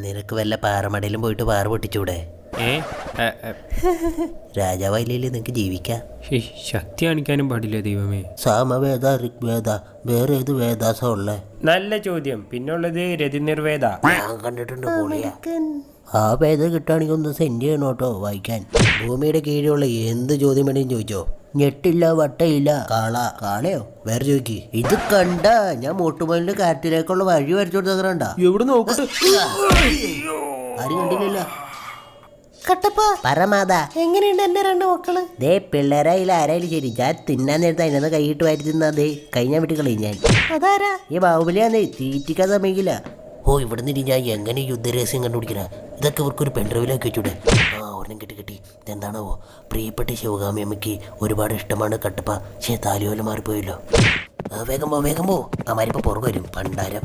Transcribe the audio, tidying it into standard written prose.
നിനക്ക് വല്ല പാറമടയിലും പോയിട്ട് പാറ പൊട്ടിച്ചൂടെ? രാജാവായില്ലേ നിനക്ക് ജീവിക്കാം. ശക്തി കാണിക്കാനും പാടില്ല ദൈവമേ. സാമവേദ, ഋഗ്വേദ, വേറെ ഏത് വേദാസം ഉള്ളേ? നല്ല ചോദ്യം. പിന്നുള്ളത് രതിനിർവേദ. ഞാൻ കണ്ടിട്ടുണ്ട് പൊളിയാ. ആ വേദം കിട്ടുകയാണെങ്കിൽ ഒന്ന് സെൻഡ് ചെയ്യണം കേട്ടോ വായിക്കാൻ. ഭൂമിയുടെ കീഴിലുള്ള എന്ത് ചോദ്യം വേണേലും ചോദിച്ചോ. ഞെട്ടില്ല, വട്ടയില്ല, കാളയോ വേറെ ചോദിക്ക്. ഇത് കണ്ട ഞാൻ മോട്ടുമലിന്റെ കാറ്റിലേക്കുള്ള വഴി വരച്ചു കൊടുത്തണ്ട. എവിടെ നോക്കട്ടെ. ആരും കണ്ടില്ലല്ലോ. കട്ടപ്പ പരമാത എങ്ങനെയുണ്ട് എന്റെ രണ്ട് മക്കള്? ദേ പിള്ളേരായാലും ആരായാലും ശരി, ഞാൻ തിന്നാൻ നേരത്തെ അതിനകത്ത് കൈയിട്ട് വാരി തിന്നാ കഴിഞ്ഞാൽ വിട്ട് കളയും ഞാൻ. അതാരാ? ഈ ബാഹുബലിയാന്നേ, തീറ്റിക്കാൻ സമയക്കില്ല. ഓ ഇവിടുന്ന് ഞാൻ എങ്ങനെ യുദ്ധരഹസ്യം കണ്ടുപിടിക്കണ? ഇതൊക്കെ ഇവർക്കൊരു പെൺഡ്രൈവിലാക്കി വെച്ചൂടെ? ഒരെണ്ണം കിട്ടി. ഇതെന്താണാവോ? പ്രിയപ്പെട്ട ശിവകാമി അമ്മയ്ക്ക് ഒരുപാട് ഇഷ്ടമാണ് കട്ടപ്പ. താലിയോല മാറിപ്പോയല്ലോ. വേഗം പോ. അമാരിപ്പോ പുറകെ വരും പണ്ടാരം.